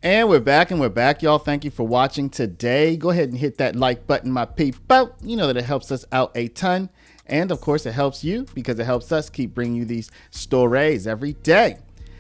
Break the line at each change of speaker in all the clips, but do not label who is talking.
And we're back, y'all. Thank you for watching today. Go ahead and hit that like button, my people. You know that it helps us out a ton. And of course, it helps you because it helps us keep bringing you these stories every day.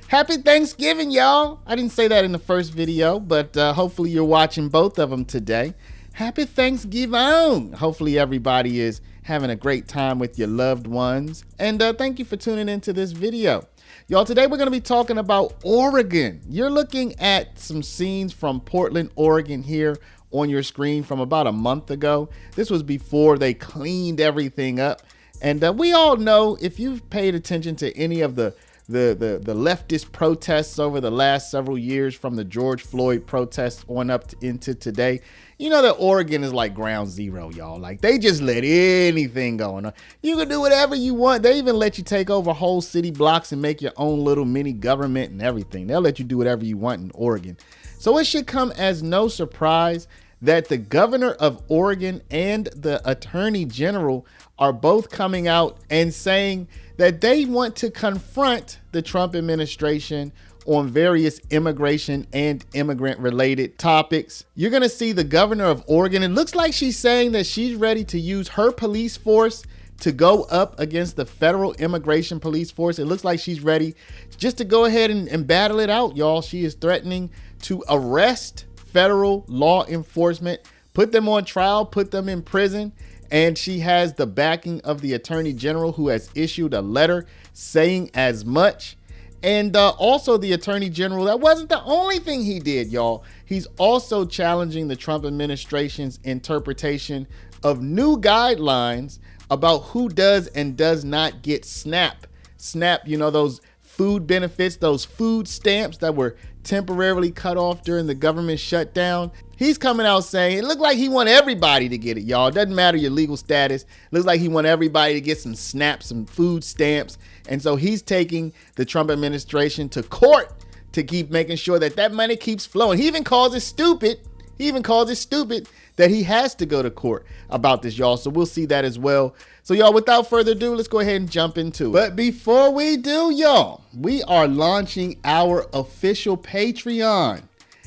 Happy Thanksgiving, y'all. I didn't say that in the first video, but hopefully you're watching both of them today. Happy Thanksgiving. Hopefully everybody is having a great time with your loved ones. And thank you for tuning into this video. Y'all, today we're going to be talking about Oregon. You're looking at some scenes from Portland, Oregon here on your screen from about a month ago. This was before they cleaned everything up. And we all know, if you've paid attention to any of the leftist protests over the last several years, from the George Floyd protests on up into today, you know that Oregon is like ground zero, y'all. Like, they just let anything go on. You can do whatever you want. They even let you take over whole city blocks and make your own little mini government and everything. They'll let you do whatever you want in Oregon. So it should come as no surprise that the governor of Oregon and the attorney general are both coming out and saying that they want to confront the Trump administration on various immigration and immigrant related topics. You're going to see the governor of Oregon. It looks like she's saying that she's ready to use her police force to go up against the federal immigration police force. It looks like she's ready just to go ahead and battle it out, y'all. She is threatening to arrest federal law enforcement, put them on trial, put them in prison. And she has the backing of the attorney general, who has issued a letter saying as much. And also the attorney general, that wasn't the only thing he did, y'all. He's also challenging the Trump administration's interpretation of new guidelines about who does and does not get SNAP. SNAP, you know, those food benefits, those food stamps that were temporarily cut off during the government shutdown. He's coming out saying it looked like he want everybody to get it, y'all. It doesn't matter your legal status. It looks like he want everybody to get some SNAP, some food stamps. And so he's taking the Trump administration to court to keep making sure that that money keeps flowing. He even calls it stupid. He even calls it stupid that he has to go to court about this, y'all. So we'll see that as well. So y'all, without further ado, let's go ahead and jump into it. But before we do, y'all, we are launching our official Patreon.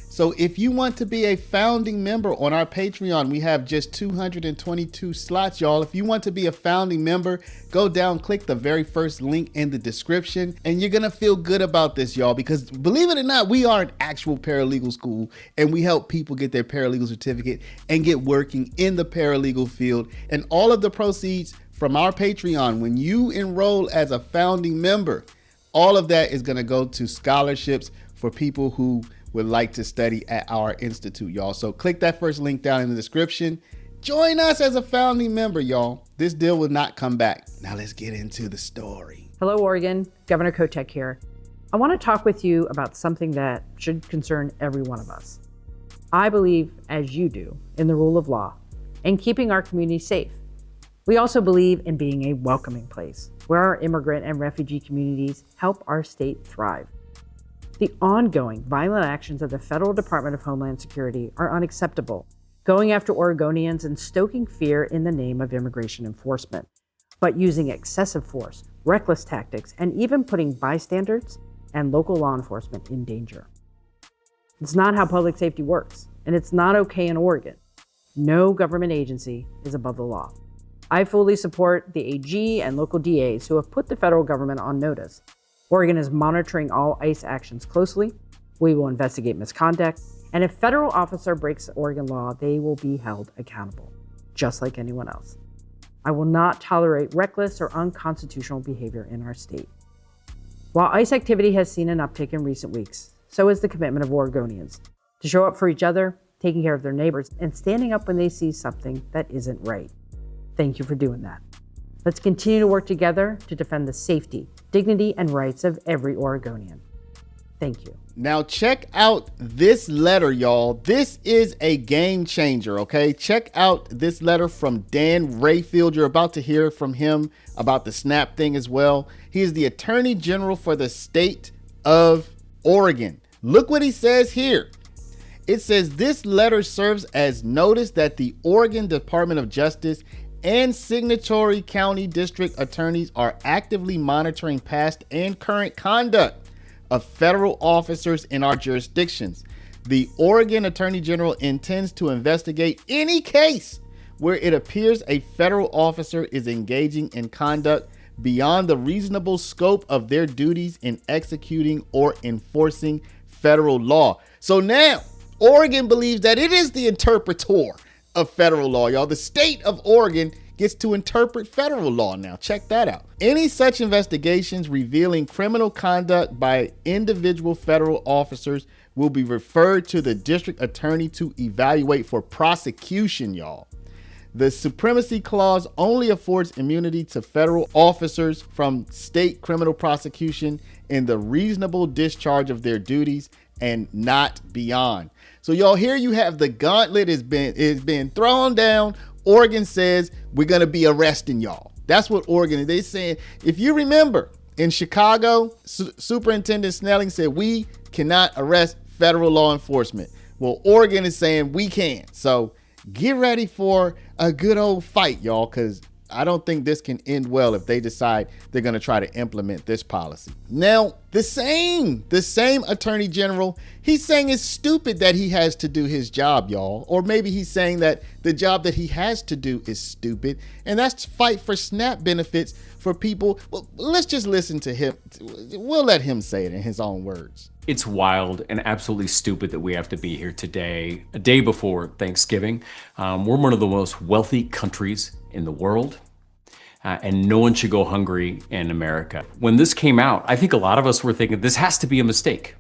So if you want to be a founding member on our Patreon, we have just 222 slots, y'all. If you want to be a founding member, go down, click the very first link in the description, and you're going to feel good about this, y'all, because believe it or not, we are an actual paralegal school, and we help people get their paralegal certificate and get working in the paralegal field. And all of the proceeds from our Patreon, when you enroll as a founding member, all of that is going to go to scholarships for people who would like to study at our institute, y'all. So click that first link down in the description. Join us as a founding member, y'all. This deal will not come back. Now let's get into the story.
Hello, Oregon. Governor Kotek here. I want to talk with you about something that should concern every one of us. I believe, as you do, in the rule of law and keeping our community safe. We also believe in being a welcoming place where our immigrant and refugee communities help our state thrive. The ongoing violent actions of the Federal Department of Homeland Security are unacceptable, going after Oregonians and stoking fear in the name of immigration enforcement, but using excessive force, reckless tactics, and even putting bystanders and local law enforcement in danger. It's not how public safety works, and it's not okay in Oregon. No government agency is above the law. I fully support the AG and local DAs who have put the federal government on notice. Oregon is monitoring all ICE actions closely. We will investigate misconduct, and if a federal officer breaks Oregon law, they will be held accountable, just like anyone else. I will not tolerate reckless or unconstitutional behavior in our state. While ICE activity has seen an uptick in recent weeks, so is the commitment of Oregonians to show up for each other, taking care of their neighbors, and standing up when they see something that isn't right. Thank you for doing that. Let's continue to work together to defend the safety, dignity, and rights of every Oregonian. Thank you.
Now check out this letter, y'all. This is a game changer, okay? Check out this letter from Dan Rayfield. You're about to hear from him about the SNAP thing as well. He is the Attorney General for the state of Oregon. Look what he says here. It says this letter serves as notice that the Oregon Department of Justice and signatory county district attorneys are actively monitoring past and current conduct of federal officers in our jurisdictions. The Oregon Attorney General intends to investigate any case where it appears a federal officer is engaging in conduct beyond the reasonable scope of their duties in executing or enforcing federal law. So now, Oregon believes that it is the interpreter of federal law, y'all. The state of Oregon gets to interpret federal law now. Check that out. Any such investigations revealing criminal conduct by individual federal officers will be referred to the district attorney to evaluate for prosecution, y'all. The Supremacy Clause only affords immunity to federal officers from state criminal prosecution in the reasonable discharge of their duties and not beyond. So y'all, here you have the gauntlet is been thrown down. Oregon says we're going to be arresting y'all. That's what Oregon is. They saying, if you remember in Chicago, Superintendent Snelling said we cannot arrest federal law enforcement. Well, Oregon is saying we can. So get ready for a good old fight, y'all, because I don't think this can end well if they decide they're going to try to implement this policy. Now, the same attorney general, he's saying it's stupid that he has to do his job, y'all. Or maybe he's saying that the job that he has to do is stupid, and that's to fight for SNAP benefits for people. Well, let's just listen to him. We'll let him say it in his own words.
It's wild and absolutely stupid that we have to be here today, a day before Thanksgiving. We're one of the most wealthy countries in the world, and no one should go hungry in America. When this came out, I think a lot of us were thinking this has to be a mistake.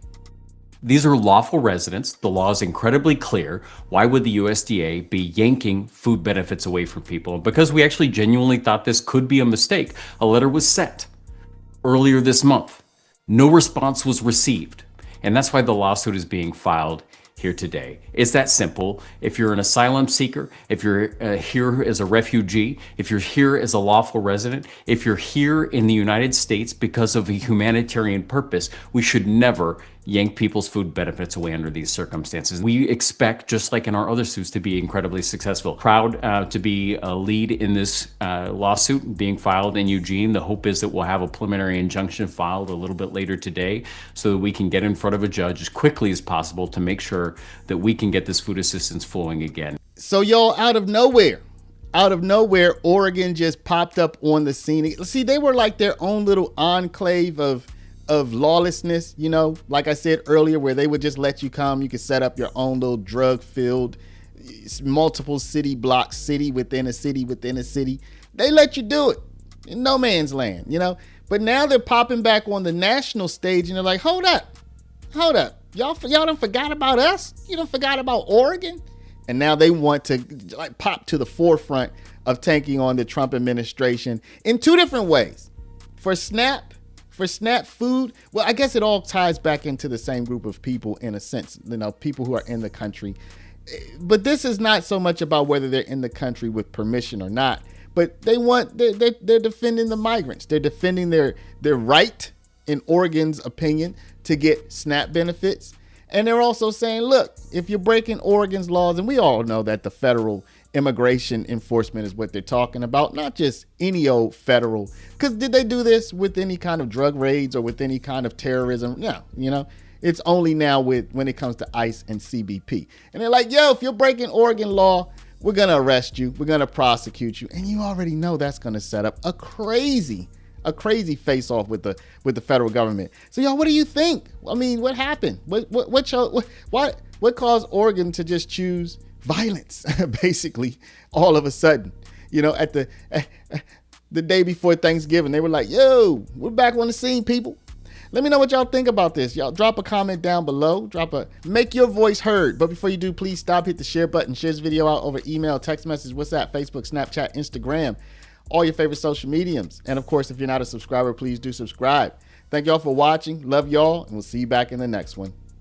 These are lawful residents. The law is incredibly clear. Why would the USDA be yanking food benefits away from people? And because we actually genuinely thought this could be a mistake, a letter was sent earlier this month. No response was received. And that's why the lawsuit is being filed here today. It's that simple. If you're an asylum seeker, if you're here as a refugee, if you're here as a lawful resident, if you're here in the United States because of a humanitarian purpose, we should never yank people's food benefits away under these circumstances. We expect, just like in our other suits, to be incredibly successful. Proud to be a lead in this lawsuit being filed in Eugene. The hope is that we'll have a preliminary injunction filed a little bit later today so that we can get in front of a judge as quickly as possible to make sure that we can get this food assistance flowing again.
So y'all, out of nowhere, Oregon just popped up on the scene. See, they were like their own little enclave of lawlessness, you know, like I said earlier, where they would just let you come. You could set up your own little drug-filled, multiple city blocks, city within a city within a city. They let you do it in no man's land, you know. But now they're popping back on the national stage, and they're like, hold up. Y'all done forgot about us? You done forgot about Oregon? And now they want to like pop to the forefront of taking on the Trump administration in two different ways. For SNAP food, well, I guess it all ties back into the same group of people in a sense, you know, people who are in the country. But this is not so much about whether they're in the country with permission or not, but they're defending the migrants. They're defending their right, in Oregon's opinion, to get SNAP benefits. And they're also saying, look, if you're breaking Oregon's laws, and we all know that the federal immigration enforcement is what they're talking about, not just any old federal, because did they do this with any kind of drug raids or with any kind of terrorism? No, you know, it's only now when it comes to ICE and CBP. And they're like, yo, if you're breaking Oregon law, we're going to arrest you. We're going to prosecute you. And you already know that's going to set up a crazy face off with the federal government. So y'all, what do you think? I mean, what happened? What caused Oregon to just choose violence, basically, all of a sudden? You know, at the day before Thanksgiving, they were like, yo, we're back on the scene, people. Let me know what y'all think about this. Y'all drop a comment down below. Make your voice heard. But before you do, please stop, hit the share button, share this video out over email, text message, WhatsApp, Facebook, Snapchat, Instagram, all your favorite social mediums. And of course, if you're not a subscriber, please do subscribe. Thank y'all for watching. Love y'all, and we'll see you back in the next one.